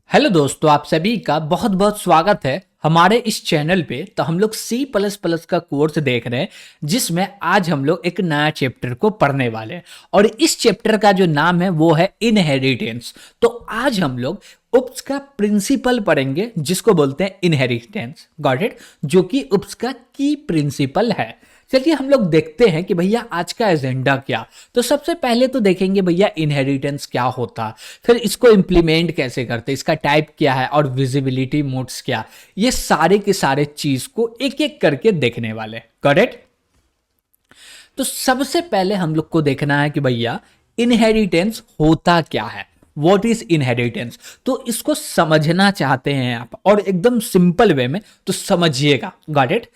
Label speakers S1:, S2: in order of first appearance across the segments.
S1: Hello दोस्तों, आप सभी का बहुत बहुत स्वागत है हमारे इस चैनल पे। तो हम लोग C++ का कोर्स देख रहे हैं, जिसमें आज हम लोग एक नया चैप्टर को पढ़ने वाले हैं। और इस चैप्टर का जो नाम है वो है इनहेरिटेंस। तो आज हम लोग उप्स का प्रिंसिपल पढ़ेंगे, जिसको बोलते हैं इनहेरिटेंस। Got it? जो कि उप्स का की प्रिंसिपल है। चलिए हम लोग देखते हैं कि भैया आज का एजेंडा क्या। तो सबसे पहले तो देखेंगे भैया इनहेरिटेंस क्या होता, फिर इसको इम्प्लीमेंट कैसे करते, इसका टाइप क्या है और विजिबिलिटी मोड्स क्या। ये सारे के सारे चीज को एक एक करके देखने वाले। करेक्ट? तो सबसे पहले हम लोग को देखना है कि भैया इनहेरिटेंस होता क्या है। What is inheritance? तो इसको समझना चाहते हैं आप और एकदम सिंपल वे में, तो समझिएगा। Got it?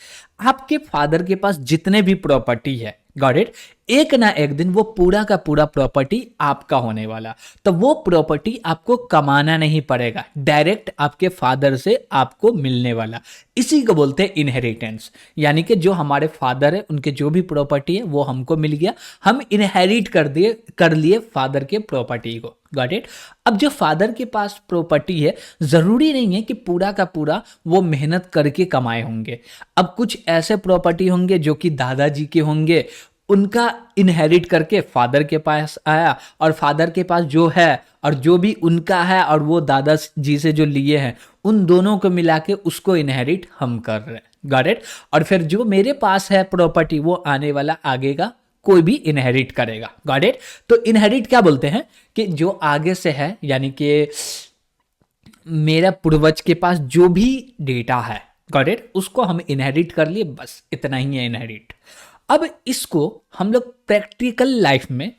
S1: आपके फादर के पास जितने भी प्रॉपर्टी है, गॉट इट, एक ना एक दिन वो पूरा का पूरा प्रॉपर्टी आपका होने वाला। तो वो प्रॉपर्टी आपको कमाना नहीं पड़ेगा, डायरेक्ट आपके फादर से आपको मिलने वाला। इसी को बोलते हैं इनहेरिटेंस। यानी कि जो हमारे फादर है उनके जो भी प्रॉपर्टी है वो हमको मिल गया, हम इनहेरिट कर लिए फादर के प्रॉपर्टी को। Got it? अब जो फादर के पास प्रॉपर्टी है, जरूरी नहीं है कि पूरा का पूरा वो मेहनत करके कमाए होंगे। अब कुछ ऐसे प्रॉपर्टी होंगे जो कि दादाजी के होंगे, उनका इनहेरिट करके फादर के पास आया, और फादर के पास जो है और जो भी उनका है और वो दादाजी से जो लिए हैं, उन दोनों को मिला के उसको इनहेरिट हम कर रहे हैं। Got it? और फिर जो मेरे पास है प्रॉपर्टी, वो आने वाला आगे का कोई भी इनहेरिट करेगा। Got it? तो इनहेरिट क्या बोलते हैं कि जो आगे से है, यानी कि मेरा पूर्वज के पास जो भी डेटा है, गॉट इट, उसको हम इनहेरिट कर लिए, बस इतना ही है इनहेरिट। अब इसको हम लोग प्रैक्टिकल लाइफ में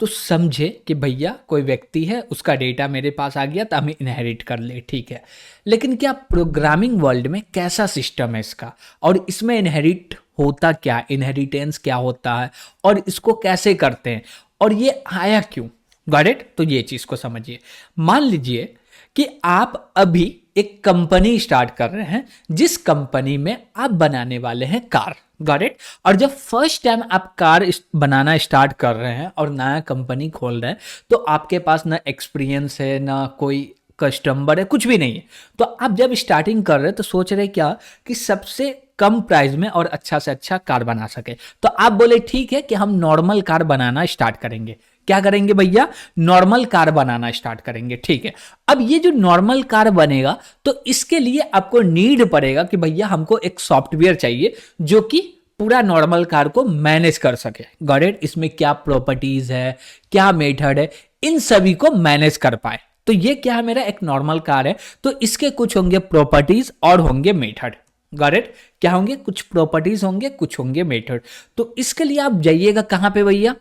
S1: तो समझे कि भैया कोई व्यक्ति है, उसका डेटा मेरे पास आ गया तो हमें इनहेरिट कर ले, ठीक है। लेकिन क्या प्रोग्रामिंग वर्ल्ड में कैसा सिस्टम है इसका, और इसमें इनहेरिट होता क्या, इनहेरिटेंस क्या होता है, और इसको कैसे करते हैं, और ये आया क्यों। Got it? तो ये चीज को समझिए। मान लीजिए कि आप अभी एक कंपनी स्टार्ट कर रहे हैं, जिस कंपनी में आप बनाने वाले हैं कार। Got it? और जब फर्स्ट टाइम आप कार बनाना स्टार्ट कर रहे हैं और नया कंपनी खोल रहे हैं, तो आपके पास ना एक्सपीरियंस है, ना कोई कस्टमर है, कुछ भी नहीं है। तो आप जब स्टार्टिंग कर रहे हैं तो सोच रहे क्या कि सबसे कम प्राइस में और अच्छा से अच्छा कार बना सके। तो आप बोले ठीक है कि हम नॉर्मल कार बनाना स्टार्ट करेंगे। क्या करेंगे भैया? नॉर्मल कार बनाना स्टार्ट करेंगे, ठीक है। अब ये जो नॉर्मल कार बनेगा, तो इसके लिए आपको नीड पड़ेगा कि भैया हमको एक सॉफ्टवेयर चाहिए जो कि पूरा नॉर्मल कार को मैनेज कर सके। Got it? इसमें क्या प्रॉपर्टीज है, क्या मेथड है, इन सभी को मैनेज कर पाए। तो ये क्या है, मेरा एक नॉर्मल कार है, तो इसके कुछ होंगे प्रॉपर्टीज और होंगे मेथड। Got it? क्या होंगे? कुछ प्रॉपर्टीज होंगे, कुछ होंगे मेथड। तो इसके लिए आप जाइएगा कहां पे भैया?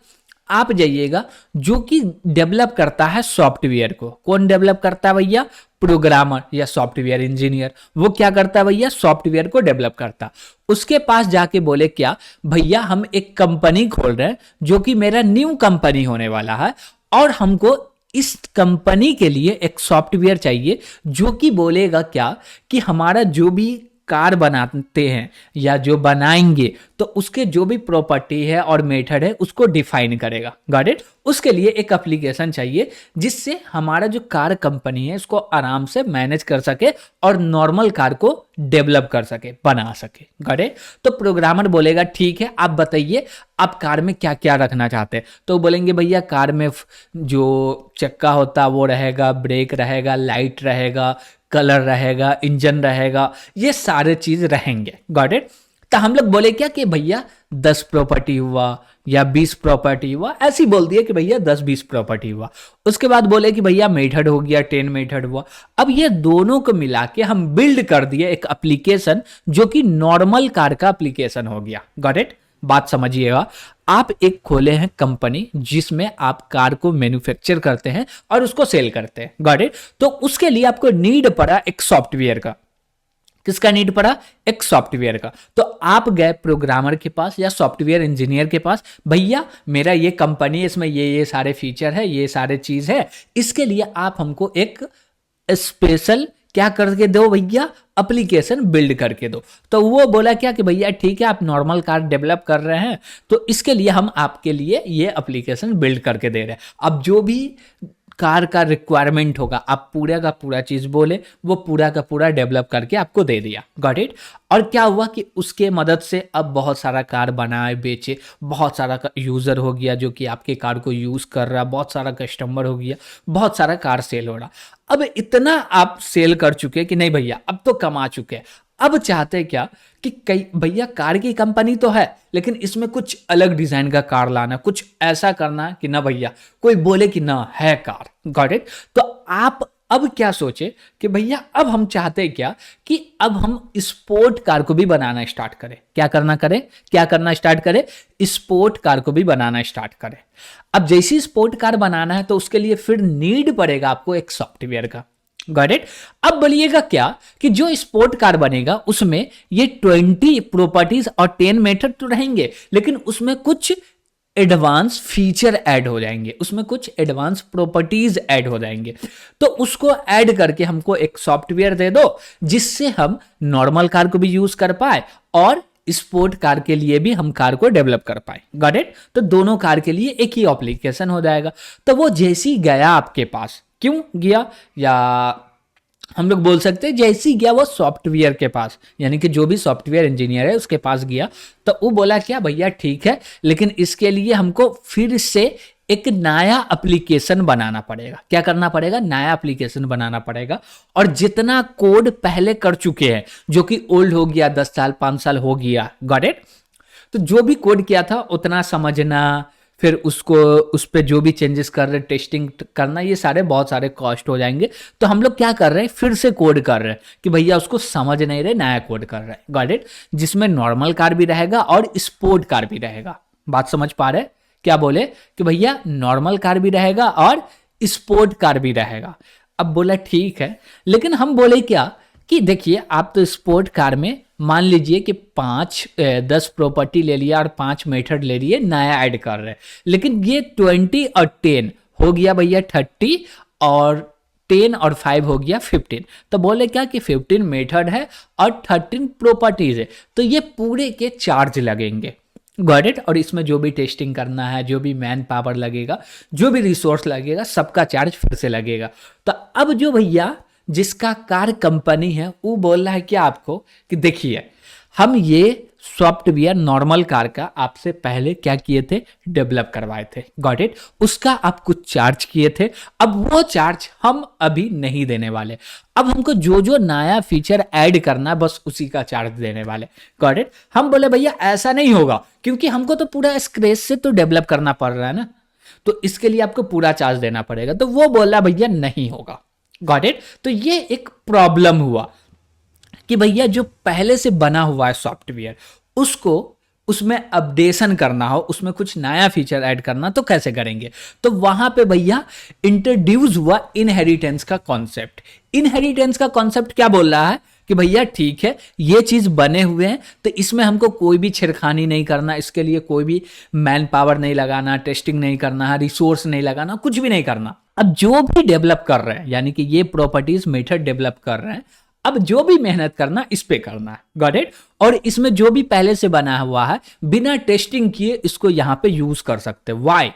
S1: आप जाइएगा जो कि डेवलप करता है सॉफ्टवेयर को। कौन डेवलप करता है भैया? प्रोग्रामर या सॉफ्टवेयर इंजीनियर। वो क्या करता है भैया? सॉफ्टवेयर को डेवलप करता। उसके पास जाके बोले क्या भैया, हम एक कंपनी खोल रहे हैं जो कि मेरा न्यू कंपनी होने वाला है, और हमको इस कंपनी के लिए एक सॉफ्टवेयर चाहिए जो कि बोलेगा क्या कि हमारा जो भी कार बनाते हैं या जो बनाएंगे, तो उसके जो भी प्रॉपर्टी है और मेथड है उसको डिफाइन करेगा। Got it? उसके लिए एक एप्लीकेशन चाहिए जिससे हमारा जो कार कंपनी है उसको आराम से मैनेज कर सके और नॉर्मल कार को डेवलप कर सके, बना सके। Got it? तो प्रोग्रामर बोलेगा ठीक है, आप बताइए आप कार में क्या क्या रखना चाहते हैं। तो बोलेंगे भैया कार में जो चक्का होता है वो रहेगा, ब्रेक रहेगा, लाइट रहेगा, कलर रहेगा, इंजन रहेगा, ये सारे चीज रहेंगे। Got it? तो हम लोग बोले क्या कि भैया 10 प्रॉपर्टी हुआ या 20 प्रॉपर्टी हुआ, ऐसी बोल दिया कि भैया 10-20 प्रॉपर्टी हुआ। उसके बाद बोले कि भैया मेथड हो गया, 10 मेथड हुआ। अब ये दोनों को मिला के हम बिल्ड कर दिए एक एप्लीकेशन जो कि नॉर्मल कार का एप्लीकेशन हो गया। Got it? बात समझिएगा। आप एक खोले हैं कंपनी जिसमें आप कार को मैन्युफैक्चर करते हैं और उसको सेल करते हैं। Got it? तो उसके लिए आपको नीड पड़ा एक सॉफ्टवेयर का। किसका नीड पड़ा? एक सॉफ्टवेयर का। तो आप गए प्रोग्रामर के पास या सॉफ्टवेयर इंजीनियर के पास, भैया मेरा ये कंपनी है, इसमें ये सारे फीचर है, ये सारे चीज है, इसके लिए आप हमको एक स्पेशल क्या करके दो भैया, एप्लीकेशन बिल्ड करके दो। तो वो बोला क्या कि भैया ठीक है, आप नॉर्मल कार डेवलप कर रहे हैं तो इसके लिए हम आपके लिए ये एप्लीकेशन बिल्ड करके दे रहे हैं। अब जो भी कार का रिक्वायरमेंट होगा, आप पूरा का पूरा चीज बोले, वो पूरा का पूरा डेवलप करके आपको दे दिया। Got it. और क्या हुआ कि उसके मदद से अब बहुत सारा कार बनाए बेचे, बहुत सारा यूजर हो गया जो कि आपके कार को यूज कर रहा, बहुत सारा कस्टमर हो गया, बहुत सारा कार सेल हो रहा। अब इतना आप सेल कर चुके कि नहीं भैया अब तो कमा चुके हैं, अब चाहते क्या कि कई भैया कार की कंपनी तो है लेकिन इसमें कुछ अलग डिजाइन का कार लाना, कुछ ऐसा करना कि ना भैया कोई बोले कि ना है कार। Got it. तो आप अब क्या सोचे कि भैया अब हम चाहते क्या कि अब हम स्पोर्ट कार को भी बनाना स्टार्ट करें। क्या करना स्टार्ट करें? स्पोर्ट कार को भी बनाना स्टार्ट करें। अब जैसी स्पोर्ट कार बनाना है तो उसके लिए फिर नीड पड़ेगा आपको एक सॉफ्टवेयर का। Got it. अब बोलिएगा क्या कि जो स्पोर्ट कार बनेगा उसमें ये 20 प्रॉपर्टीज और 10 मेथड तो रहेंगे, लेकिन उसमें कुछ एडवांस फीचर ऐड हो जाएंगे, उसमें कुछ एडवांस प्रॉपर्टीज ऐड हो जाएंगे। तो उसको ऐड करके हमको एक सॉफ्टवेयर दे दो जिससे हम नॉर्मल कार को भी यूज कर पाए और स्पोर्ट कार के लिए भी हम कार को डेवलप कर पाए। Got it. तो दोनों कार के लिए एक ही एप्लीकेशन हो जाएगा। तो वो जैसी गया आपके पास, क्यों गया, या हम लोग बोल सकते हैं जैसी गया वो सॉफ्टवेयर के पास, यानी कि जो भी सॉफ्टवेयर इंजीनियर है उसके पास गया, तो वो बोला क्या भैया ठीक है लेकिन इसके लिए हमको फिर से एक नया एप्लीकेशन बनाना पड़ेगा। क्या करना पड़ेगा? नया एप्लीकेशन बनाना पड़ेगा। और जितना कोड पहले कर चुके हैं जो कि ओल्ड हो गया, 10 साल 5 साल हो गया, गॉट इट, तो जो भी कोड किया था उतना समझना, फिर उसको उस पर जो भी चेंजेस कर रहे, टेस्टिंग करना, ये सारे बहुत सारे कॉस्ट हो जाएंगे। तो हम लोग क्या कर रहे हैं, फिर से कोड कर रहे हैं कि भैया उसको समझ नहीं रहे, नया कोड कर रहे हैं। Got it. जिसमें नॉर्मल कार भी रहेगा और स्पोर्ट कार भी रहेगा। बात समझ पा रहे? क्या बोले कि भैया नॉर्मल कार भी रहेगा और स्पोर्ट कार भी रहेगा। अब बोला ठीक है, लेकिन हम बोले क्या कि देखिए आप तो स्पोर्ट कार में मान लीजिए कि 10 प्रॉपर्टी ले लिया और 5 मेथड ले लिए, नया ऐड कर रहे हैं, लेकिन ये 20 और 10 हो गया भैया 30, और 10 और 5 हो गया 15। तो बोले क्या कि 15 मेथड है और 13 प्रॉपर्टीज है, तो ये पूरे के चार्ज लगेंगे। Got it. और इसमें जो भी टेस्टिंग करना है, जो भी मैन पावर लगेगा, जो भी रिसोर्स लगेगा, सबका चार्ज फिर से लगेगा। तो अब जो भैया जिसका कार कंपनी है वो बोल रहा है क्या आपको कि देखिए हम ये सॉफ्टवेयर नॉर्मल कार का आपसे पहले क्या किए थे, डेवलप करवाए थे। Got it. उसका आप कुछ चार्ज किए थे, अब वो चार्ज हम अभी नहीं देने वाले। अब हमको जो जो नया फीचर ऐड करना बस उसी का चार्ज देने वाले। Got it. हम बोले भैया ऐसा नहीं होगा क्योंकि हमको तो पूरा स्क्रैच से तो डेवलप करना पड़ रहा है ना, तो इसके लिए आपको पूरा चार्ज देना पड़ेगा। तो वो बोला भैया नहीं होगा। Got it. तो ये एक प्रॉब्लम हुआ कि भैया जो पहले से बना हुआ है सॉफ्टवेयर उसको उसमें अपडेशन करना हो, उसमें कुछ नया फीचर ऐड करना, तो कैसे करेंगे? तो वहां पे भैया इंट्रोड्यूस हुआ इनहेरिटेंस का कॉन्सेप्ट। इनहेरिटेंस का कॉन्सेप्ट क्या बोल रहा है कि भैया ठीक है ये चीज बने हुए हैं तो इसमें हमको कोई भी छेड़खानी नहीं करना, इसके लिए कोई भी मैन पावर नहीं लगाना, टेस्टिंग नहीं करना, रिसोर्स नहीं लगाना, कुछ भी नहीं करना। अब जो भी डेवलप कर रहे हैं, यानी कि ये प्रॉपर्टीज मेथड डेवलप कर रहे हैं, अब जो भी मेहनत करना इस पे करना है। Got it. और इसमें जो भी पहले से बना हुआ है बिना टेस्टिंग किए इसको यहां पे यूज कर सकते हैं। व्हाई?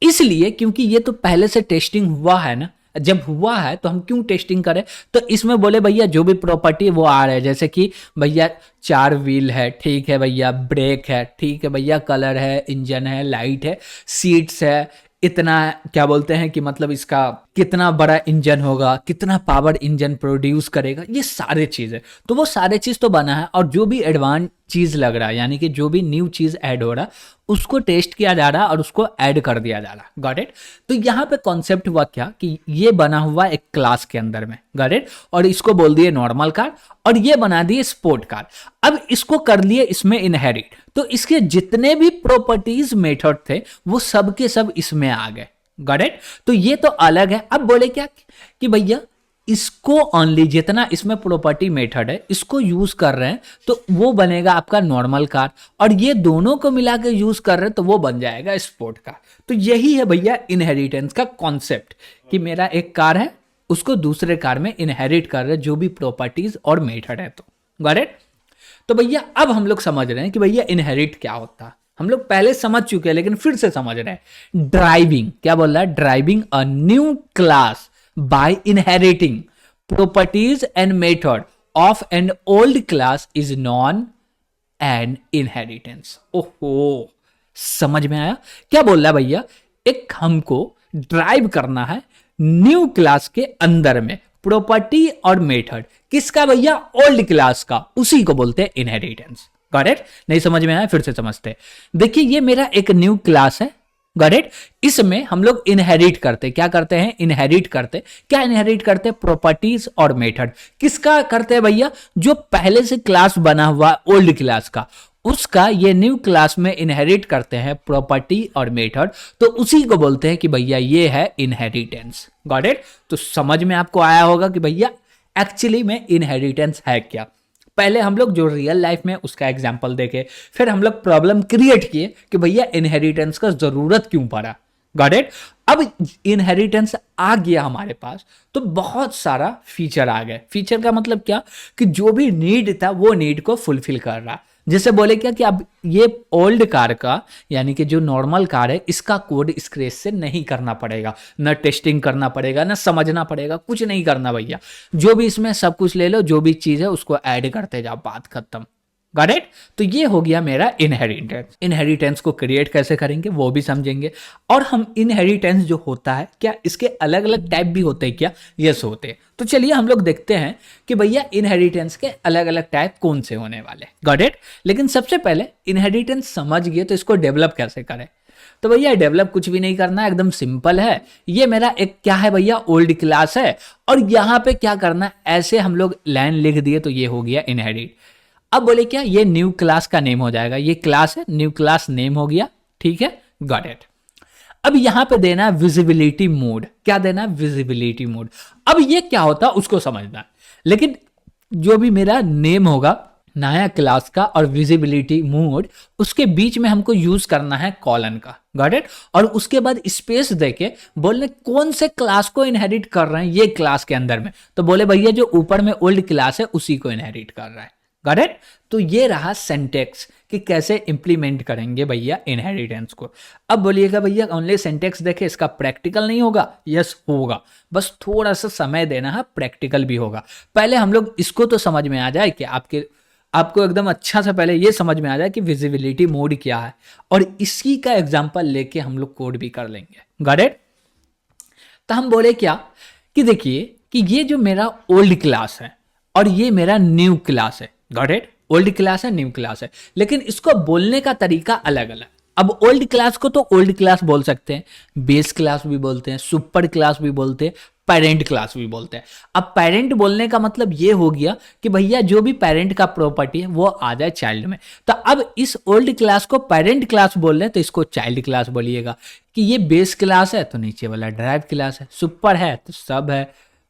S1: इसलिए क्योंकि ये तो पहले से टेस्टिंग हुआ है ना, जब हुआ है तो हम क्यों टेस्टिंग करें। तो इसमें बोले भैया जो भी प्रॉपर्टी वो आ रहे हैं, जैसे कि भैया 4 व्हील है, ठीक है भैया, ब्रेक है, ठीक है भैया, कलर है, इंजन है, लाइट है, सीट्स है, इतना क्या बोलते हैं कि मतलब इसका कितना बड़ा इंजन होगा, कितना पावर इंजन प्रोड्यूस करेगा, ये सारे चीज है। तो वो सारे चीज तो बना है, और जो भी एडवांस चीज लग रहा है, यानी कि जो भी न्यू चीज ऐड हो रहा है उसको टेस्ट किया जा रहा है और उसको ऐड कर दिया जा रहा है। Got it. तो यहाँ पे कॉन्सेप्ट हुआ क्या कि ये बना हुआ एक क्लास के अंदर में, गॉट इट, और इसको बोल दिए नॉर्मल कार और ये बना दिए स्पोर्ट कार। अब इसको कर लिए इसमें इनहेरिट, तो इसके जितने भी प्रॉपर्टीज मेथड थे वो सब के सब इसमें आ गए। Got it. तो ये तो अलग है। अब बोले क्या कि भैया इसको ओनली जितना इसमें प्रॉपर्टी मेथड है इसको यूज कर रहे हैं तो वो बनेगा आपका नॉर्मल कार, और ये दोनों को मिला के यूज कर रहे हैं तो वो बन जाएगा स्पोर्ट कार। तो यही है भैया इनहेरिटेंस का कॉन्सेप्ट कि मेरा एक कार है उसको दूसरे कार में इनहेरिट कर रहे हैं जो भी प्रॉपर्टीज और मेथड है। तो गॉट इट। तो भैया अब हम लोग समझ रहे हैं कि भैया इनहेरिट क्या होता है। हम लोग पहले समझ चुके हैं लेकिन फिर से समझ रहे हैं। ड्राइविंग, क्या बोल रहा है? Deriving a new class by inheriting properties and method of an old class is known an inheritance. ओहो, समझ में आया? क्या बोल रहा है भैया? एक हमको ड्राइव करना है न्यू क्लास के अंदर में, प्रॉपर्टी और मेथड किसका भैया? ओल्ड क्लास का, उसी को बोलते हैं इनहेरिटेंस। Got it? नहीं समझ में आया? फिर से समझते हैं। देखिए ये मेरा एक न्यू क्लास है, गॉट इट? इसमें हम लोग इनहेरिट करते, क्या करते हैं? इनहेरिट करते। क्या इनहेरिट करते? प्रॉपर्टीज और मेथड। किसका करते हैं भैया? जो पहले से क्लास बना हुआ ओल्ड क्लास का, उसका ये न्यू क्लास में इनहेरिट करते हैं प्रॉपर्टी और मेथड, तो उसी को बोलते हैं कि भैया ये है इनहेरिटेंस। Got it? तो समझ में आपको आया होगा कि भैया एक्चुअली में इनहेरिटेंस है क्या। पहले हम लोग जो रियल लाइफ में उसका एग्जाम्पल देखे, फिर हम लोग प्रॉब्लम क्रिएट किए कि भैया इनहेरिटेंस का जरूरत क्यों पड़ा। Got it? अब इनहेरिटेंस आ गया हमारे पास तो बहुत सारा फीचर आ गए। फीचर का मतलब क्या? कि जो भी नीड था वो नीड को फुलफिल कर रहा। जैसे बोले क्या कि अब ये ओल्ड कार का, यानी कि जो नॉर्मल कार है, इसका कोड स्क्रैच से नहीं करना पड़ेगा, न टेस्टिंग करना पड़ेगा, न समझना पड़ेगा, कुछ नहीं करना भैया। जो भी इसमें सब कुछ ले लो, जो भी चीज है उसको ऐड करते जाओ, बात खत्म। Got it? तो ये हो गया मेरा इनहेरिटेंस। इनहेरिटेंस को क्रिएट कैसे करेंगे वो भी समझेंगे। और हम इनहेरिटेंस जो होता है, क्या इसके अलग अलग टाइप भी होते हैं क्या? यस होते हैं। तो चलिए हम लोग देखते हैं कि भैया इनहेरिटेंस के अलग अलग टाइप कौन से होने वाले। Got it? लेकिन सबसे पहले इनहेरिटेंस समझ गए तो इसको डेवलप कैसे करें। तो भैया डेवलप कुछ भी नहीं करना है, एकदम सिंपल है। ये मेरा एक क्या है भैया? ओल्ड क्लास है। और यहां पे क्या करना है? ऐसे हम लोग लाइन लिख दिए तो ये हो गया इनहेरिट। अब बोले क्या? ये न्यू क्लास का नेम हो जाएगा। ये क्लास है, न्यू क्लास नेम हो गया। ठीक है, गॉट इट। अब यहां पे देना है विजिबिलिटी मोड। क्या देना है? Visibility mode. अब ये क्या होता है उसको समझना है। लेकिन जो भी मेरा नेम होगा नया क्लास का और विजिबिलिटी मोड, उसके बीच में हमको यूज करना है कॉलन का। Got it? और उसके बाद स्पेस देके बोलने कौन से क्लास को इनहेरिट कर रहे हैं ये क्लास के अंदर में। तो बोले भैया जो ऊपर में ओल्ड क्लास है उसी को इनहेरिट कर रहा है। Got it? तो ये रहा सिंटैक्स कि कैसे इंप्लीमेंट करेंगे भैया इनहेरिटेंस को। अब बोलिएगा भैया ओनली सिंटैक्स देखे, इसका प्रैक्टिकल नहीं होगा? यस होगा, बस थोड़ा सा समय देना है, प्रैक्टिकल भी होगा। पहले हम लोग इसको तो समझ में आ जाए कि आपको एकदम अच्छा से पहले ये समझ में आ जाए कि विजिबिलिटी मोड क्या है, और इसी का एग्जांपल लेके हम लोग कोड भी कर लेंगे। Got it? तो हम बोले क्या कि देखिए कि ये जो मेरा ओल्ड क्लास है और ये मेरा न्यू क्लास है। Got it? ओल्ड क्लास है, न्यू क्लास है, लेकिन इसको बोलने का तरीका अलग अलग। अब ओल्ड क्लास को तो ओल्ड क्लास बोल सकते हैं, बेस क्लास भी बोलते हैं, सुपर क्लास भी बोलते हैं, पेरेंट क्लास भी बोलते हैं। अब पेरेंट बोलने का मतलब ये हो गया कि भैया जो भी पेरेंट का प्रॉपर्टी है वो आ जाए चाइल्ड में। तो अब इस ओल्ड क्लास को पेरेंट क्लास बोल रहे हैं तो इसको चाइल्ड क्लास बोलिएगा। कि ये बेस क्लास है तो नीचे वाला ड्राइव क्लास है, सुपर है तो सब है,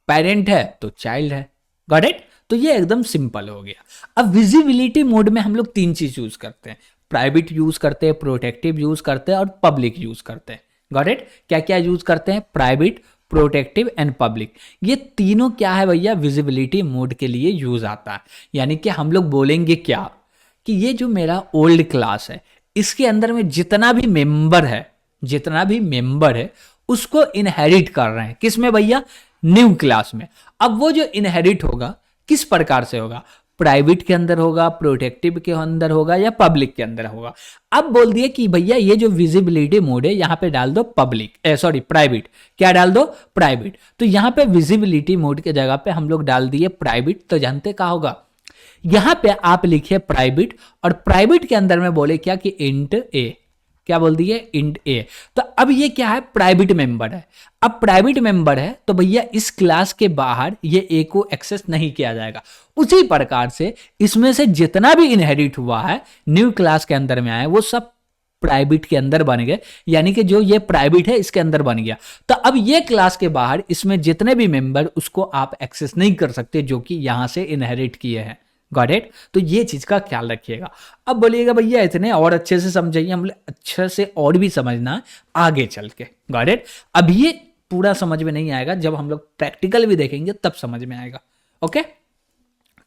S1: पेरेंट है तो चाइल्ड है। Got it? तो ये एकदम सिंपल हो गया। अब विजिबिलिटी मोड में हम लोग तीन चीज यूज करते हैं, प्राइवेट यूज करते हैं, प्रोटेक्टिव यूज करते हैं और पब्लिक यूज करते हैं। Got it? क्या क्या यूज करते हैं? Private, protective and public. ये तीनों क्या है भैया? विजिबिलिटी मोड के लिए यूज आता है। यानी कि हम लोग बोलेंगे क्या कि ये जो मेरा ओल्ड क्लास है इसके अंदर में जितना भी मेंबर है उसको इनहेरिट कर रहे हैं। किस में भैया? न्यू क्लास में। अब वो जो इनहेरिट होगा किस प्रकार से होगा? प्राइवेट के अंदर होगा, प्रोटेक्टिव के अंदर होगा या पब्लिक के अंदर होगा। अब बोल दिए कि भैया ये जो विजिबिलिटी मोड है यहां पे डाल दो प्राइवेट। क्या डाल दो? प्राइवेट। तो यहां पे विजिबिलिटी मोड के जगह पे हम लोग डाल दिए प्राइवेट। तो जानते क्या होगा? यहां पे आप लिखिए प्राइवेट, और प्राइवेट के अंदर में बोले क्या कि इंट ए। क्या बोल दिए? इंट ए। तो अब ये क्या है? प्राइवेट मेंबर है। अब प्राइवेट मेंबर है तो भैया इस क्लास के बाहर ये ए को एक्सेस नहीं किया जाएगा। उसी प्रकार से इसमें से जितना भी इनहेरिट हुआ है न्यू क्लास के अंदर में आया वो सब प्राइवेट के अंदर बन गए। यानी कि जो ये प्राइवेट है इसके अंदर बन गया। तो अब ये क्लास के बाहर इसमें जितने भी मेंबर उसको आप एक्सेस नहीं कर सकते जो कि यहां से इनहेरिट किए हैं। Got it? तो ये चीज का ख्याल रखिएगा। अब बोलिएगा भैया इतने और अच्छे से समझाइए, हम अच्छे से और भी समझना आगे चल के। Got it? अब ये पूरा समझ में नहीं आएगा, जब हम लोग प्रैक्टिकल भी देखेंगे तब समझ में आएगा। ओके,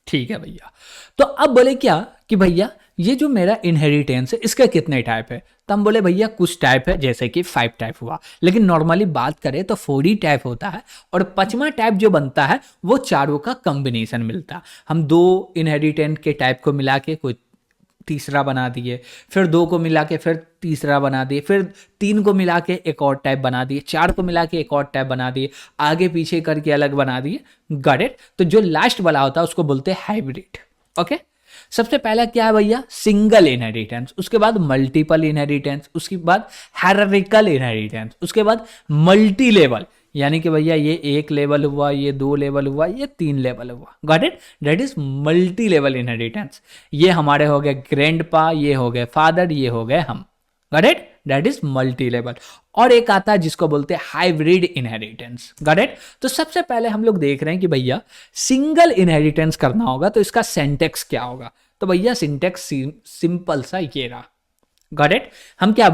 S1: ठीक है भैया। तो अब बोले क्या कि भैया ये जो मेरा इनहेरिटेंस है इसके कितने टाइप है? तो हम बोले भैया कुछ टाइप है, जैसे कि 5 टाइप हुआ, लेकिन नॉर्मली बात करें तो 4 ही टाइप होता है, और 5वां टाइप जो बनता है वो चारों का कॉम्बिनेशन मिलता है। हम 2 इनहेरिटेंट के टाइप को मिला के कोई तीसरा बना दिए, फिर 2 को मिला के फिर तीसरा बना दिए, फिर 3 को मिला के एक और टाइप बना दिए, 4 को मिला के एक और टाइप बना दिए, आगे पीछे करके अलग बना दिए। Got it? तो जो लास्ट वाला होता है उसको बोलते हैं हाइब्रिड। ओके, सबसे पहला क्या है भैया? सिंगल इनहेरिटेंस, उसके बाद मल्टीपल इनहेरिटेंस, उसके बाद हायरार्किकल इनहेरिटेंस, उसके बाद मल्टी लेवल, यानी कि भैया ये 1 लेवल हुआ, ये 2 लेवल हुआ, ये 3 लेवल हुआ। Got it? That is multi level inheritance. ये हमारे हो गए ग्रैंडपा, ये हो गए फादर, ये हो गए हम। Got it? That is multi level. और एक आता है जिसको बोलते हैं हाइब्रिड इनहेरिटेंस। Got it? तो सबसे पहले हम लोग देख रहे हैं कि भैया सिंगल इनहेरिटेंस करना होगा तो इसका सिंटैक्स क्या होगा? तो भैया सिंटैक्स सिंपल सा ये रहा। Got it? हम क्या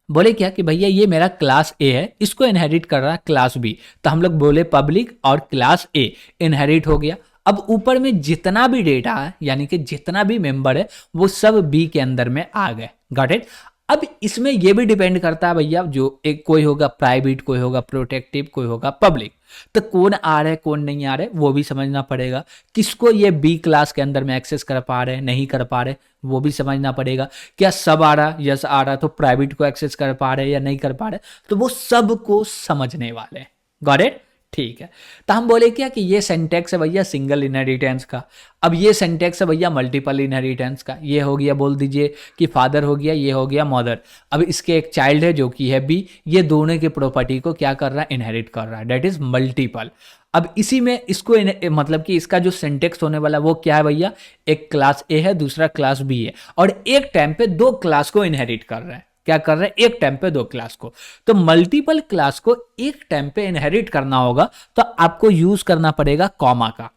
S1: बोले क्या कि भैया ये मेरा क्लास ए है, इसको इनहेरिट कर रहा है क्लास बी, तो हम लोग बोले पब्लिक और क्लास ए इनहेरिट हो गया। अब ऊपर में जितना भी डेटा है, यानी कि जितना भी मेंबर है, वो सब बी के अंदर में आ गए। Got it? अब इसमें ये भी डिपेंड करता है भैया, जो एक कोई होगा प्राइवेट, कोई होगा प्रोटेक्टिव, कोई होगा पब्लिक, तो कौन आ रहा है कौन नहीं आ रहा है वो भी समझना पड़ेगा। किसको ये बी क्लास के अंदर में एक्सेस कर पा रहे हैं, नहीं कर पा रहे, वो भी समझना पड़ेगा। क्या सब आ रहा, यस आ रहा, तो प्राइवेट को एक्सेस कर पा रहे या नहीं कर पा रहे, तो वो सबको समझने वाले। Got it? ठीक है, तो हम बोले क्या कि ये सिंटैक्स है भैया सिंगल इनहेरिटेंस का। अब ये सिंटैक्स है भैया मल्टीपल इनहेरिटेंस का। ये हो गया, बोल दीजिए कि फादर हो गया, ये हो गया मदर। अब इसके एक चाइल्ड है जो कि है बी, ये दोनों की प्रॉपर्टी को क्या कर रहा है? इनहेरिट कर रहा है। That is multiple. अब इसी में इसको मतलब कि इसका जो सिंटैक्स होने वाला वो क्या है भैया? एक क्लास ए है, दूसरा क्लास बी है, और एक टाइम पे 2 क्लास को इनहेरिट कर रहा है। क्या कर रहे हैं? एक टाइम पे 2 क्लास को। तो मल्टीपल क्लास को एक टाइम पे इनहेरिट करना होगा तो आपको यूज करना पड़ेगा कॉमा का।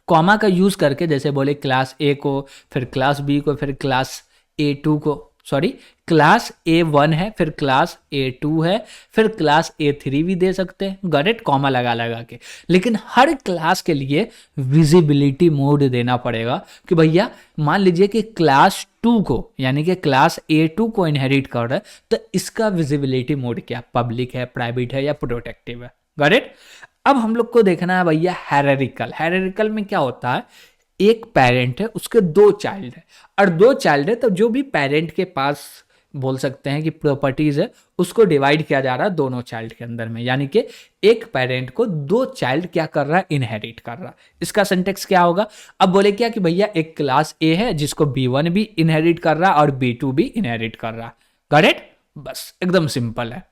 S1: कॉमा का यूज करके, जैसे बोले क्लास ए को, फिर क्लास बी को, फिर क्लास A2 को, सॉरी क्लास A1 है, फिर क्लास A2 है, फिर क्लास A3 भी दे सकते हैं। Got it? कॉमा लगा लगा के। लेकिन हर क्लास के लिए विजिबिलिटी मोड देना पड़ेगा कि भैया मान लीजिए कि क्लास 2 को, यानी कि क्लास A2 को इनहेरिट कर रहा है, तो इसका विजिबिलिटी मोड क्या? पब्लिक है, प्राइवेट है या प्रोटेक्टिव है। Got it? अब हम लोग को देखना है भैया हायरार्किकल। हायरार्किकल में क्या होता है? एक पेरेंट है, उसके 2 चाइल्ड है, और 2 चाइल्ड है तो जो भी पेरेंट के पास बोल सकते हैं कि प्रॉपर्टीज है, उसको डिवाइड किया जा रहा है दोनों चाइल्ड के अंदर में, यानी कि एक पेरेंट को 2 चाइल्ड क्या कर रहा है? इनहेरिट कर रहा है। इसका सिंटैक्स क्या होगा? अब बोले क्या कि भैया एक क्लास ए है जिसको B1 भी इनहेरिट कर रहा है और B2 भी इनहेरिट कर रहा है। Got it? बस एकदम सिंपल है।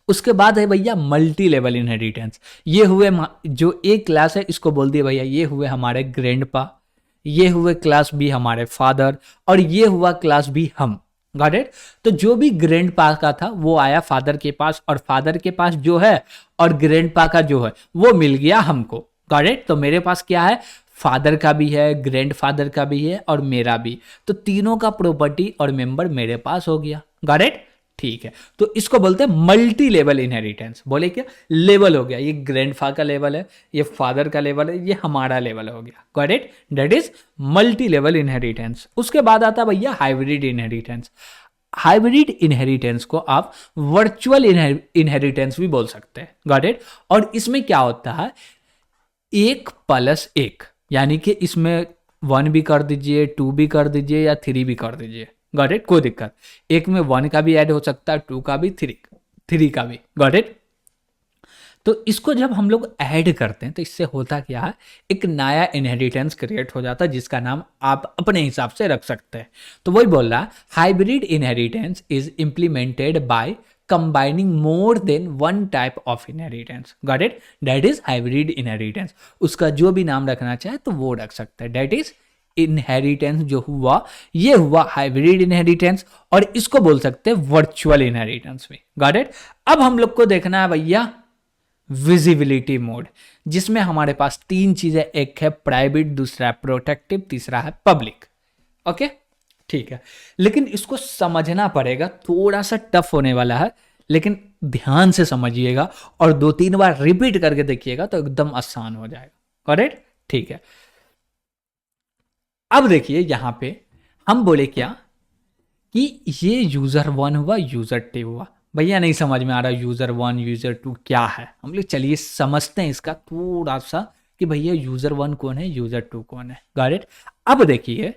S1: उसके बाद है भैया मल्टी लेवल इनहेरिटेंस। ये हुए जो एक क्लास है इसको बोल दिए भैया ये हुए हमारे ग्रैंडपा, ये हुए क्लास बी हमारे फादर, और ये हुआ क्लास बी हम। Got it? तो जो भी ग्रैंडपा का था वो आया फादर के पास, और फादर के पास जो है और ग्रैंडपा का जो है वो मिल गया हमको। Got it? तो मेरे पास क्या है? फादर का भी है, ग्रैंडफादर का भी है, और मेरा भी। तो तीनों का प्रॉपर्टी और मेंबर मेरे पास हो गया। Got it? ठीक है, तो इसको बोलते हैं मल्टी लेवल इनहेरिटेंस। बोले क्या? लेवल हो गया, ये ग्रैंडफा का लेवल है, ये फादर का लेवल है, ये हमारा लेवल हो गया। Got it? That is multi level inheritance. उसके बाद आता है भैया हाइब्रिड इनहेरिटेंस। हाइब्रिड इनहेरिटेंस को आप वर्चुअल इनहेरिटेंस भी बोल सकते हैं। Got it? और इसमें क्या होता है? 1+1, यानी कि इसमें 1 भी कर दीजिए, 2 भी कर दीजिए, या 3 भी कर दीजिए। Got it? कोई दिक्कत, एक में 1 का भी ऐड हो सकता है, 2 का भी, 3 का भी। Got it? तो इसको जब हम लोग ऐड करते हैं तो इससे होता क्या है? एक नया इनहेरिटेंस क्रिएट हो जाता है जिसका नाम आप अपने हिसाब से रख सकते हैं। तो वही बोल रहा है hybrid inheritance is implemented by combining more than one type of inheritance. Got it? That is hybrid inheritance. उसका जो भी नाम रखना चाहे तो वो रख सकते हैं। दैट इज इनहेरिटेंस जो हुआ ये हुआ हाइब्रिड इनहेरिटेंस, और इसको बोल सकते हैं वर्चुअल इनहेरिटेंस भी। Got it? अब हम लोग को देखना है भैया विजिबिलिटी मोड, जिसमें हमारे पास 3 चीजें, एक है प्राइवेट, दूसरा है प्रोटेक्टिव, तीसरा है पब्लिक। ओके, ठीक है, लेकिन इसको समझना पड़ेगा, थोड़ा सा टफ होने वाला है, लेकिन ध्यान से समझिएगा और 2-3 बार रिपीट करके देखिएगा तो एकदम आसान हो जाएगा। करेक्ट? ठीक है, अब देखिए यहां पे हम बोले क्या कि ये यूजर वन हुआ, यूजर टू हुआ। भैया नहीं समझ में आ रहा यूजर वन यूजर टू क्या है, हम लोग चलिए समझते हैं इसका थोड़ा सा कि भैया यूजर वन कौन है, यूजर टू कौन है। Got it. अब देखिए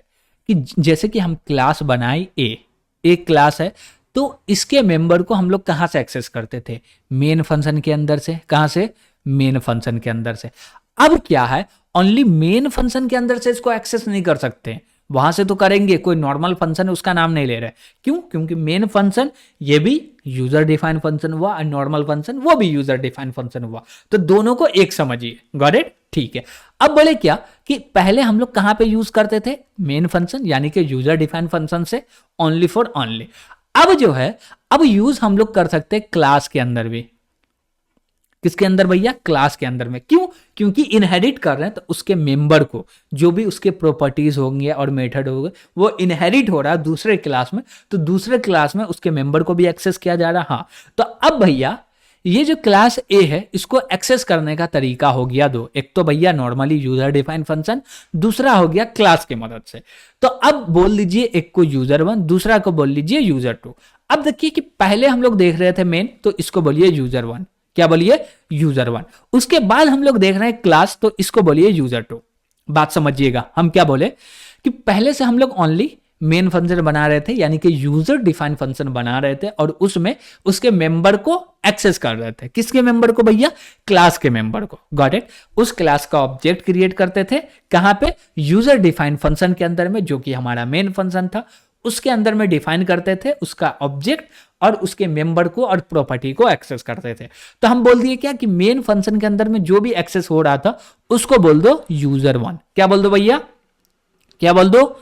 S1: कि जैसे कि हम क्लास बनाए ए, एक क्लास है, तो इसके मेंबर को हम लोग कहाँ से एक्सेस करते थे, मेन फंक्शन के अंदर से। कहाँ से, मेन फंक्शन के अंदर से। अब क्या है, ओनली मेन फंक्शन के अंदर से इसको एक्सेस नहीं कर सकते, वहां से तो करेंगे, कोई नॉर्मल फंक्शन है उसका नाम नहीं ले रहे। क्यों, क्योंकि मेन फंक्शन ये भी यूजर डिफाइन फंक्शन हुआ और नॉर्मल फंक्शन वो भी यूजर डिफाइन फंक्शन हुआ, तो दोनों को एक समझिए। गॉट इट, ठीक है। अब बोले क्या कि पहले हम लोग कहां पे यूज करते थे, मेन फंक्शन यानी कि यूजर डिफाइन फंक्शन से, ओनली फॉर ओनली। अब जो है, अब यूज हम लोग कर सकते हैं क्लास के अंदर भी। किसके अंदर भैया, क्लास के अंदर में। क्यों, क्योंकि इनहेरिट कर रहे हैं तो उसके मेंबर को जो भी उसके प्रॉपर्टीज होंगे और मेथड होंगे वो इनहेरिट हो रहा है दूसरे क्लास में, तो दूसरे क्लास में उसके मेंबर को भी एक्सेस किया जा रहा है। हाँ, तो अब भैया ये जो क्लास ए है इसको एक्सेस करने का तरीका हो गया दो, एक तो भैया नॉर्मली यूजर डिफाइन फंक्शन, दूसरा हो गया क्लास की मदद से। तो अब बोल लीजिए एक को यूजर वन, दूसरा को बोल लीजिए यूजर टू। अब देखिए कि पहले हम लोग देख रहे थे मेन, तो इसको बोलिए यूजर वन, क्या बोलिए, यूजर वन। उसके बाद हम लोग देख रहे हैं क्लास, तो इसको बोलिए यूजर टू। बात समझिएगा, हम क्या बोले कि पहले से हम लोग ओनली मेन फंक्शन बना रहे थे, यानी कि यूजर डिफाइन फंक्शन बना रहे थे, और उसमें उसके मेंबर को एक्सेस कर रहे थे। किसके मेंबर को भैया, क्लास के मेंबर को। Got it. उस क्लास का ऑब्जेक्ट क्रिएट करते थे कहां पे, यूजर डिफाइन फंक्शन के अंदर में, जो कि हमारा मेन फंक्शन था, उसके अंदर में डिफाइन करते थे उसका ऑब्जेक्ट और उसके मेंबर को और प्रॉपर्टी को एक्सेस करते थे। तो हम बोल दिए क्या कि मेन फंक्शन के अंदर में जो भी एक्सेस हो रहा था उसको बोल दो यूजर वन। क्या बोल दो भैया, क्या बोल दो,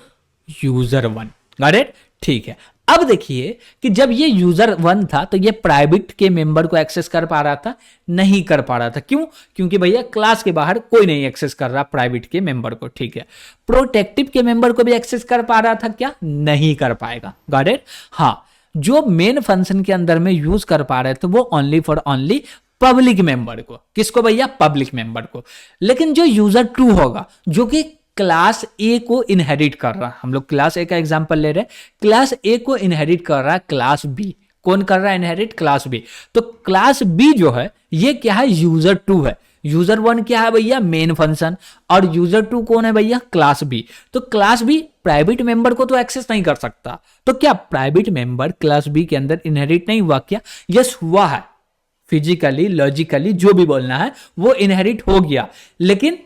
S1: यूजर वन। गॉट इट, ठीक है। अब देखिए कि जब ये यूजर वन था तो ये प्राइवेट के मेंबर को एक्सेस कर पा रहा था, नहीं कर पा रहा था। क्यों, क्योंकि भैया क्लास के बाहर कोई नहीं एक्सेस कर रहा प्राइवेट के मेंबर को, ठीक है। प्रोटेक्टिव के मेंबर को भी एक्सेस कर पा रहा था क्या, नहीं कर पाएगा। Got it. हाँ, जो मेन फंक्शन के अंदर में यूज कर पा रहे थे वो only for only public member को। किसको भैया, पब्लिक मेंबर को। लेकिन जो यूजर टू होगा, जो कि क्लास ए को इनहेरिट कर रहा है, हम लोग क्लास ए का एग्जांपल ले रहे हैं, क्लास ए को इनहेरिट कर रहा है क्लास बी। कौन कर रहा है इनहेरिट, क्लास बी। तो क्लास बी जो है ये क्या है, यूजर टू है। यूजर वन क्या है भैया, मेन फंक्शन, और यूजर टू कौन है भैया, क्लास बी। तो क्लास बी प्राइवेट मेंबर को तो एक्सेस नहीं कर सकता, तो क्या प्राइवेट मेंबर क्लास बी के अंदर इनहेरिट नहीं हुआ क्या, यस हुआ है। फिजिकली लॉजिकली जो भी बोलना है वो इनहेरिट हो गया, लेकिन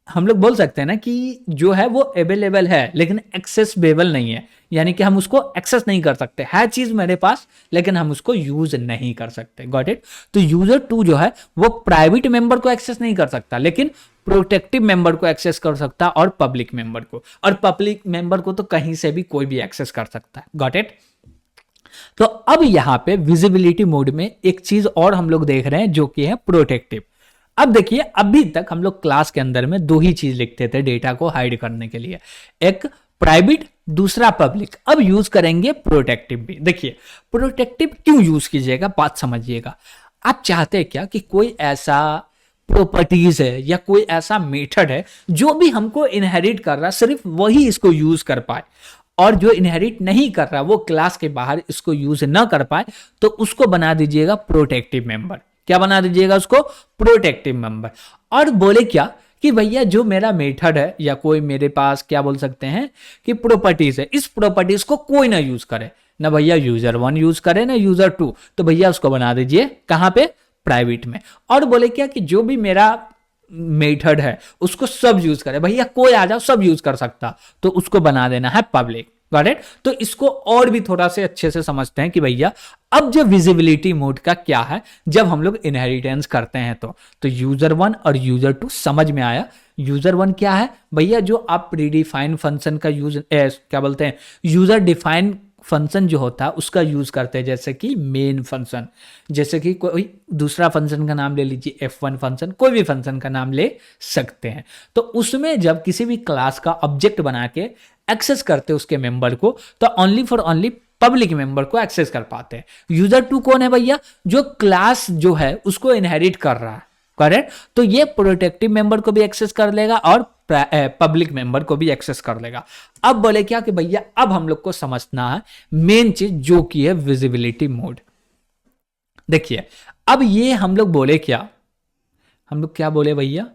S1: हम लोग बोल सकते हैं ना कि जो है वो अवेलेबल है लेकिन एक्सेसिबल नहीं है, यानी कि हम उसको एक्सेस नहीं कर सकते। है चीज मेरे पास लेकिन हम उसको यूज नहीं कर सकते। Got it. तो यूजर टू जो है वो प्राइवेट मेंबर को एक्सेस नहीं कर सकता, लेकिन प्रोटेक्टिव मेंबर को एक्सेस कर सकता और पब्लिक मेंबर को, और पब्लिक मेंबर को तो कहीं से भी कोई भी एक्सेस कर सकता है। Got it. तो अब यहां पे विजिबिलिटी मोड में एक चीज और हम लोग देख रहे हैं जो कि है प्रोटेक्टिव। अब देखिए अभी तक हम लोग क्लास के अंदर में दो ही चीज लिखते थे डेटा को हाइड करने के लिए, एक प्राइवेट दूसरा पब्लिक। अब यूज करेंगे प्रोटेक्टिव भी। देखिए प्रोटेक्टिव क्यों यूज कीजिएगा, बात समझिएगा। आप चाहते हैं क्या कि कोई ऐसा प्रॉपर्टीज है या कोई ऐसा मेथड है जो भी हमको इनहेरिट कर रहा सिर्फ वही इसको यूज कर पाए, और जो इनहेरिट नहीं कर रहा वो क्लास के बाहर इसको यूज ना कर पाए, तो उसको बना दीजिएगा प्रोटेक्टिव मेंबर। क्या बना दीजिएगा उसको, प्रोटेक्टिव मेंबर। और बोले क्या कि भैया जो मेरा मेथड है या कोई मेरे पास क्या बोल सकते हैं कि प्रॉपर्टीज है, इस प्रॉपर्टीज को कोई ना यूज करे, ना भैया यूजर वन यूज करे ना यूजर टू, तो भैया उसको बना दीजिए कहां पे, प्राइवेट में। और बोले क्या कि जो भी मेरा मेथड है उसको सब यूज करे, भैया कोई आ जाओ सब यूज कर सकता, तो उसको बना देना है पब्लिक। Got it. तो इसको और भी थोड़ा से अच्छे से समझते हैं कि भैया अब जो विजिबिलिटी मोड का क्या है जब हम लोग इनहेरिटेंस करते हैं, तो यूजर वन और यूजर टू समझ में आया। यूजर वन क्या है भैया, जो आप प्रीडिफाइन फंक्शन का यूज क्या बोलते हैं, यूजर डिफाइन फंक्शन जो होता है उसका यूज करते हैं, जैसे कि मेन फंक्शन, जैसे कि कोई दूसरा फंक्शन का नाम ले लीजिए, F1 फंक्शन, कोई भी फंक्शन का नाम ले सकते हैं। तो उसमें जब किसी भी क्लास का ऑब्जेक्ट बना के एक्सेस करते हैं उसके मेंबर को, तो only for only public member को एक्सेस कर पाते हैं। यूजर टू कौन है भैया, जो क्लास जो है उसको इनहेरिट कर रहा है। करेक्ट। तो ये प्रोटेक्टिव मेंबर को भी एक्सेस कर लेगा और पब्लिक मेंबर को भी एक्सेस कर लेगा। अब बोले क्या कि भैया अब हम लोग को समझना है मेन चीज जो कि है विजिबिलिटी मोड। देखिए अब ये हम लोग बोले क्या, हम लोग क्या बोले भैया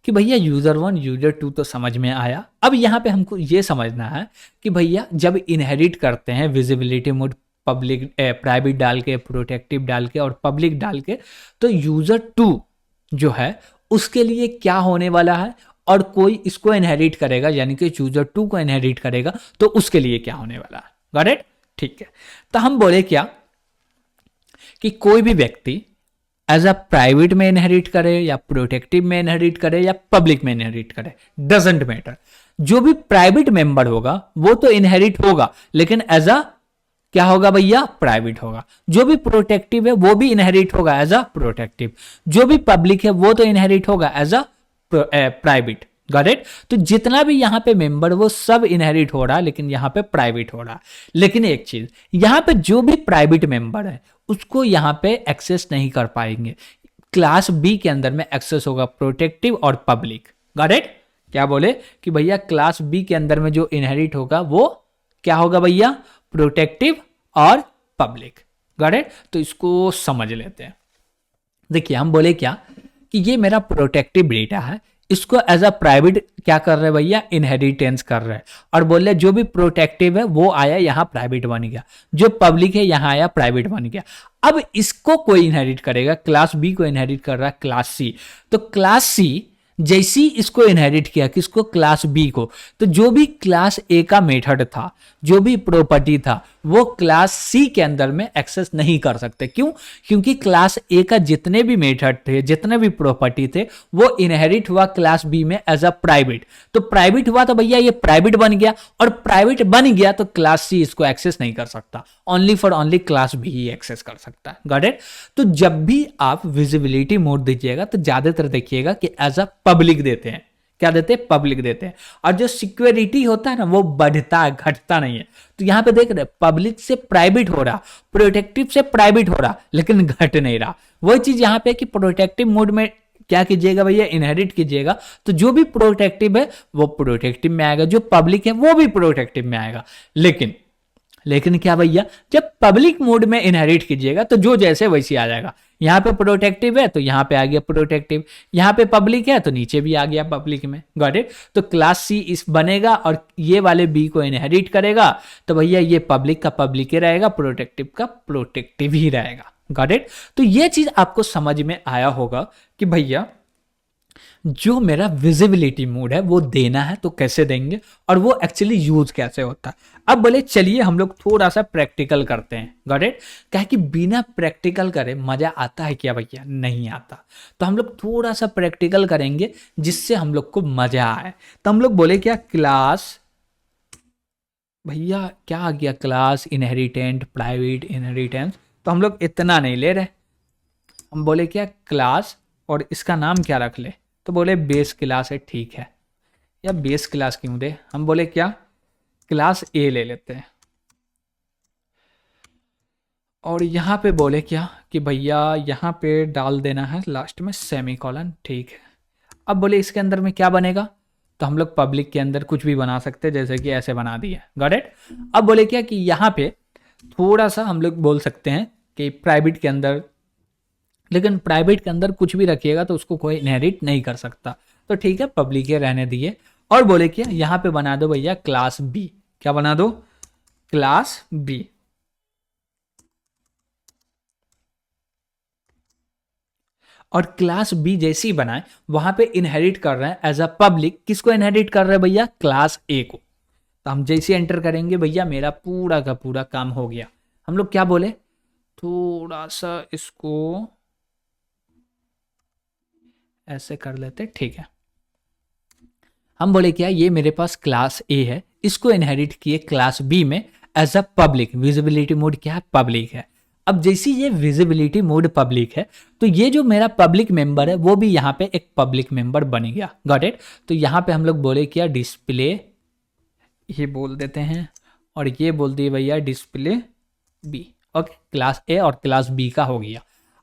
S1: कि भैया यूजर 1 यूजर 2 तो समझ में आया। अब यहाँ पे हमको ये समझना है कि भैया जब इनहेरिट करते हैं विजिबिलिटी मोड पब्लिक प्राइवेट डाल के, प्रोटेक्टिव डाल के और पब्लिक डाल के, तो यूजर 2 जो है उसके लिए क्या होने वाला है और कोई इसको इनहेरिट करेगा यानी कि यूजर 2 को इनहेरिट करेगा तो उसके लिए क्या होने वाला है। Got it? ठीक है, तो हम बोले क्या कि कोई भी व्यक्ति एज अ प्राइवेट में इनहेरिट करे या प्रोटेक्टिव में इनहेरिट करे या पब्लिक में इनहेरिट करे, डजेंट मैटर। जो भी प्राइवेट मेंबर होगा वो तो इनहेरिट होगा, लेकिन एज अ क्या होगा भैया, प्राइवेट होगा। जो भी प्रोटेक्टिव है वो भी इनहेरिट होगा एज अ प्रोटेक्टिव। जो भी पब्लिक है वो तो इनहेरिट होगा as a private. Got it? तो जितना भी यहां पे मेंबर वो सब इनहेरिट हो रहा है, लेकिन यहां पे प्राइवेट हो रहा है। लेकिन एक चीज, यहां पे जो भी प्राइवेट मेंबर है उसको यहां पे एक्सेस नहीं कर पाएंगे। क्लास बी के अंदर में एक्सेस होगा प्रोटेक्टिव और पब्लिक। Got it? क्या बोले कि भैया क्लास बी के अंदर में जो इनहेरिट होगा वो क्या होगा भैया, प्रोटेक्टिव और पब्लिक। Got it? तो इसको समझ लेते हैं। देखिए हम बोले क्या कि ये मेरा प्रोटेक्टिव डेटा है, इसको एज अ प्राइवेट क्या कर रहे हैं भैया, इनहेरिटेंस कर रहे हैं। और बोल रहे जो भी प्रोटेक्टिव है वो आया यहाँ प्राइवेट बन गया, जो पब्लिक है यहाँ आया प्राइवेट बन गया। अब इसको कोई इनहेरिट करेगा, क्लास बी को इनहेरिट कर रहा है क्लास सी। तो क्लास सी जैसी इसको इनहेरिट किया, किसको, क्लास बी को, तो जो भी क्लास ए का मेथड था, जो भी प्रॉपर्टी था, वो क्लास सी के अंदर में एक्सेस नहीं कर सकते। क्यों? क्योंकि क्लास ए का जितने भी मेथड थे, जितने भी प्रॉपर्टी थे, वो इनहेरिट हुआ क्लास बी में एज अ प्राइवेट। तो प्राइवेट हुआ तो भैया ये प्राइवेट बन गया, और प्राइवेट बन गया तो क्लास सी इसको एक्सेस नहीं कर सकता, only for only class B ही एक्सेस कर सकता है। Got it? तो जब भी आप विजिबिलिटी मोड दीजिएगा तो ज्यादातर देखिएगा कि एज अ पब्लिक देते हैं। क्या देते हैं? पब्लिक देते हैं। और जो सिक्योरिटी होता है ना वो बढ़ता है, घटता नहीं है। तो यहां पे देख रहे पब्लिक से प्राइवेट हो रहा, प्रोटेक्टिव से प्राइवेट हो रहा, लेकिन घट नहीं रहा। वही चीज यहां पे कि प्रोटेक्टिव मोड में क्या कीजिएगा भैया, इनहेरिट कीजिएगा, तो जो भी प्रोटेक्टिव है वो प्रोटेक्टिव में आएगा, जो पब्लिक है वो भी प्रोटेक्टिव में आएगा। लेकिन क्या भैया, जब पब्लिक मोड में इनहेरिट कीजिएगा तो जो जैसे वैसे आ जाएगा। यहाँ पे प्रोटेक्टिव है तो यहाँ पे आ गया प्रोटेक्टिव, यहाँ पे पब्लिक है तो नीचे भी आ गया पब्लिक में। Got it? तो क्लास सी इस बनेगा और ये वाले बी को इनहेरिट करेगा, तो भैया ये पब्लिक का पब्लिक ही रहेगा, प्रोटेक्टिव का प्रोटेक्टिव ही रहेगा। Got it? तो ये चीज आपको समझ में आया होगा कि भैया जो मेरा विजिबिलिटी मोड है वो देना है तो कैसे देंगे, और वो एक्चुअली यूज कैसे होता है। अब बोले चलिए हम लोग थोड़ा सा प्रैक्टिकल करते हैं। Got it? क्या कि बिना प्रैक्टिकल करे मजा आता है क्या भैया? नहीं आता। तो हम लोग थोड़ा सा प्रैक्टिकल करेंगे जिससे हम लोग को मजा आए। तो हम लोग बोले क्या, क्लास भैया क्या आ गया, क्लास इनहेरिटेंट प्राइवेट इनहेरिटेंस, तो हम लोग इतना नहीं ले रहे। हम बोले क्या, क्लास और इसका नाम क्या रख ले, तो बोले बेस क्लास है। ठीक है, या बेस क्लास क्यों दे, हम बोले क्या, क्लास ए ले लेते हैं। और यहाँ पे बोले क्या कि भैया यहाँ पे डाल देना है लास्ट में सेमीकोलन। ठीक है, अब बोले इसके अंदर में क्या बनेगा, तो हम लोग पब्लिक के अंदर कुछ भी बना सकते हैं, जैसे कि ऐसे बना दिए। Got it? अब बोले क्या कि यहाँ पे थोड़ा सा हम लोग बोल सकते हैं कि प्राइवेट के अंदर, लेकिन प्राइवेट के अंदर कुछ भी रखिएगा तो उसको कोई इनहेरिट नहीं कर सकता। तो ठीक है, पब्लिक के रहने दिए। और बोले क्या, यहाँ पे बना दो भैया क्लास बी। क्या बना दो, क्लास बी। और क्लास बी जैसी बनाए वहां पे इनहेरिट कर रहे हैं एज अ पब्लिक, किसको इनहेरिट कर रहे हैं भैया, क्लास ए को। तो हम जैसे एंटर करेंगे भैया मेरा पूरा का पूरा काम हो गया। हम लोग क्या बोले, थोड़ा सा इसको ऐसे कर लेते, ठीक है। हम बोले क्या, ये मेरे पास क्लास ए है, इसको इनहेरिट किए क्लास बी में as a public. Visibility mode क्या है, पब्लिक है। अब जैसी ये विजिबिलिटी मोड पब्लिक है तो ये जो मेरा पब्लिक मेंबर है वो भी यहाँ पे एक पब्लिक मेंबर बन गया। Got it? तो यहाँ पे हम लोग बोले क्या, डिस्प्ले, ये बोल देते हैं, और ये बोल दिए भैया display B. Okay, class A और क्लास बी का हो गया।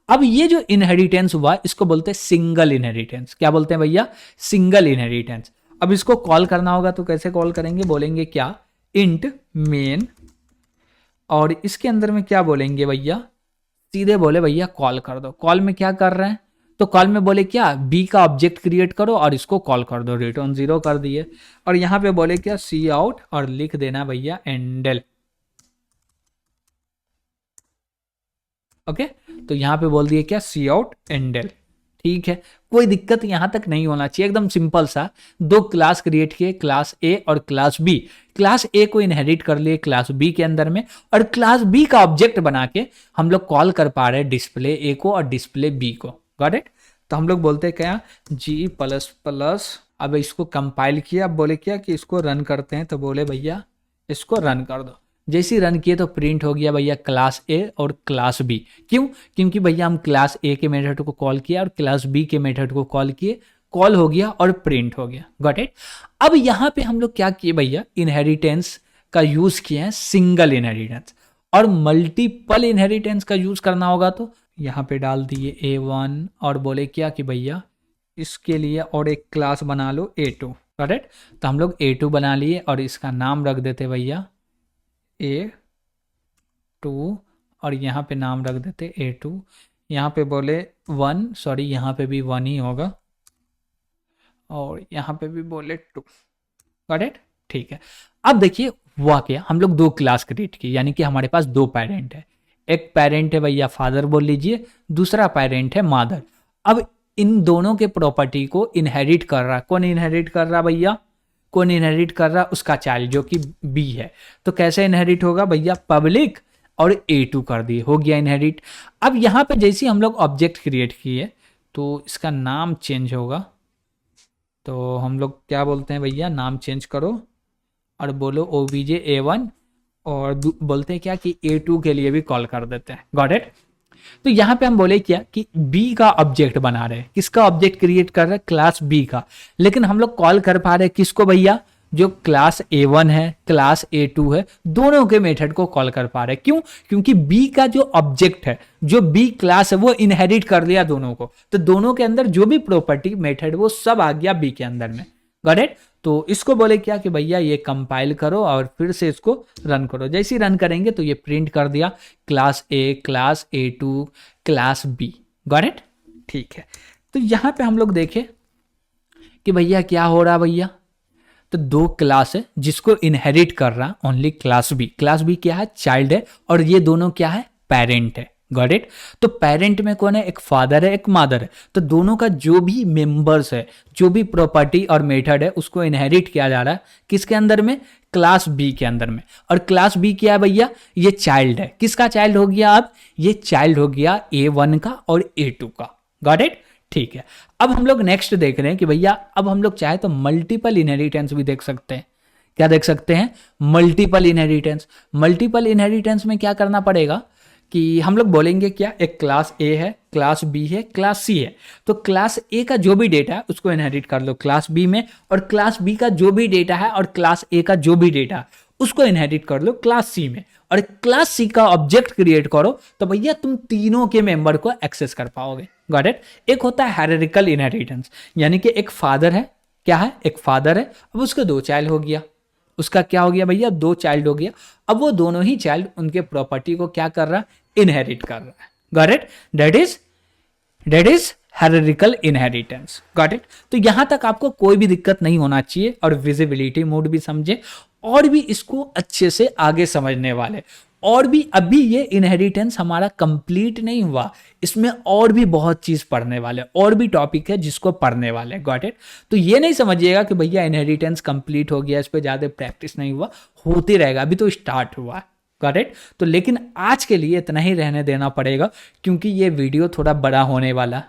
S1: अब ये जो इनहेरिटेंस हुआ इसको बोलते हैं सिंगल इनहेरिटेंस। क्या बोलते हैं भैया, सिंगल इनहेरिटेंस। अब इसको कॉल करना होगा तो कैसे कॉल करेंगे, बोलेंगे क्या, इंट मेन, और इसके अंदर में क्या बोलेंगे भैया, सीधे बोले भैया कॉल कर दो। कॉल में क्या कर रहे हैं, तो कॉल में बोले क्या, बी का ऑब्जेक्ट क्रिएट करो और इसको कॉल कर दो, रिटर्न 0 कर दिए। और यहाँ पे बोले क्या, सी आउट, और लिख देना भैया एंडल। ओके, तो यहाँ पे बोल दिए क्या, सी आउट एंडल। ठीक है, कोई दिक्कत यहां तक नहीं होना चाहिए, एकदम सिंपल सा। दो क्लास क्रिएट किए, क्लास ए और क्लास बी। क्लास ए को इनहेरिट कर लिए क्लास बी के अंदर में, और क्लास बी का ऑब्जेक्ट बना के हम लोग कॉल कर पा रहे हैं डिस्प्ले ए को और डिस्प्ले बी को। Got it. तो हम लोग बोलते हैं क्या, जी प्लस प्लस। अब इसको कंपाइल किया, अब बोले क्या कि इसको रन करते हैं, तो बोले भैया इसको रन कर दो। जैसे ही रन किए तो प्रिंट हो गया भैया क्लास ए और क्लास बी। क्यों, क्योंकि भैया हम क्लास ए के मेथड को कॉल किया और क्लास बी के मेथड को कॉल किए, कॉल हो गया और प्रिंट हो गया। Got it. अब यहां पे हम लोग क्या किए भैया, इनहेरिटेंस का यूज किए हैं, सिंगल इनहेरिटेंस। और मल्टीपल इनहेरिटेंस का यूज करना होगा तो यहाँ पे डाल दिए A1, और बोले क्या कि भैया इसके लिए और एक क्लास बना लो A2। करेक्ट, तो हम लोग A2 बना लिए और इसका नाम रख देते भैया A2, और यहाँ पे नाम रख देते A2। यहाँ पे बोले 1, सॉरी यहाँ पे भी 1 ही होगा, और यहाँ पे भी बोले 2। करेक्ट, ठीक है। अब देखिए हुआ क्या, हम लोग दो क्लास क्रिएट की, यानी कि हमारे पास दो पेरेंट है। एक पेरेंट है भैया फादर बोल लीजिए, दूसरा पेरेंट है मदर। अब इन दोनों के प्रॉपर्टी को इनहेरिट कर रहा, कौन इनहेरिट कर रहा भैया, कौन इनहेरिट कर रहा, उसका चाइल्ड जो कि बी है। तो कैसे इनहेरिट होगा भैया, पब्लिक और A2 कर दिए, हो गया इनहेरिट। अब यहाँ पे जैसे हम लोग ऑब्जेक्ट क्रिएट किए तो इसका नाम चेंज होगा, तो हम लोग क्या बोलते हैं भैया, नाम चेंज करो और बोलो obj_a1, और बोलते हैं क्या कि A2 के लिए भी कॉल कर देते हैं। Got it. तो यहाँ पे हम बोले क्या कि B का ऑब्जेक्ट बना रहे हैं, किसका ऑब्जेक्ट क्रिएट कर रहे हैं, क्लास B का। लेकिन हम लोग कॉल कर पा रहे हैं किसको भैया, जो क्लास A1 है क्लास A2 है, दोनों के मेथड को कॉल कर पा रहे हैं। क्यों, क्योंकि B का जो ऑब्जेक्ट है, जो B क्लास है, वो इनहेरिट कर लिया दोनों को। तो दोनों के अंदर जो भी प्रॉपर्टी मेथड वो सब आ गया B के अंदर में। Got it. तो इसको बोले क्या कि भैया ये कंपाइल करो और फिर से इसको रन करो। जैसे ही रन करेंगे तो ये प्रिंट कर दिया class A, class A2, class B। Got it, ठीक है। तो यहां पे हम लोग देखें कि भैया क्या हो रहा भैया, तो दो क्लास है जिसको इनहेरिट कर रहा only class B. Class B क्या है, चाइल्ड है, और ये दोनों क्या है, पेरेंट है। Got it. तो पेरेंट में कौन है, एक फादर है एक मदर है। तो दोनों का जो भी मेंबर्स है, जो भी प्रॉपर्टी और मेथड है, उसको इनहेरिट किया जा रहा है किसके अंदर में, क्लास बी के अंदर में। और क्लास बी क्या है भैया, ये चाइल्ड है। किसका चाइल्ड हो गया, अब ये चाइल्ड हो गया A1 का और A2 का। गॉट इट, ठीक है। अब हम लोग नेक्स्ट देख रहे हैं कि भैया अब हम लोग चाहे तो मल्टीपल इनहेरिटेंस भी देख सकते हैं। क्या देख सकते हैं, मल्टीपल इनहेरिटेंस। मल्टीपल इनहेरिटेंस में क्या करना पड़ेगा कि हम लोग बोलेंगे क्या, एक क्लास A है, क्लास B है, क्लास C है। तो क्लास A का जो भी डेटा है उसको इनहेरिट कर लो क्लास B में, और क्लास B का जो भी डेटा है और क्लास A का जो भी डेटा है उसको इनहेरिट कर लो क्लास C में, और क्लास C का ऑब्जेक्ट क्रिएट करो। तो भैया तुम तीनों के मेंबर को एक्सेस कर पाओगे। Got it. एक होता है हायरार्किकल इनहेरिटेंस, यानी कि एक फादर है, क्या है, एक फादर है, अब उसके दो चाइल्ड हो गया, उसका क्या हो गया भैया, दो चाइल्ड हो गया। अब वो दोनों ही चाइल्ड उनके प्रॉपर्टी को क्या कर रहा है, इनहेरिट कर रहा है। Got it, that is hierarchical inheritance. Got it. तो यहां तक आपको कोई भी दिक्कत नहीं होना चाहिए, और विजिबिलिटी मोड भी समझे, और भी इसको अच्छे से आगे समझने वाले। और भी अभी ये इनहेरिटेंस हमारा कंप्लीट नहीं हुआ, इसमें और भी बहुत चीज पढ़ने वाले, और भी टॉपिक है जिसको पढ़ने वाले। Got it. तो ये नहीं समझिएगा कि भैया इनहेरिटेंस कंप्लीट हो गया, इस पर ज्यादा प्रैक्टिस नहीं हुआ, होते रहेगा, अभी तो स्टार्ट हुआ है। Got it. तो लेकिन आज के लिए इतना ही रहने देना पड़ेगा, क्योंकि ये वीडियो थोड़ा बड़ा होने वाला,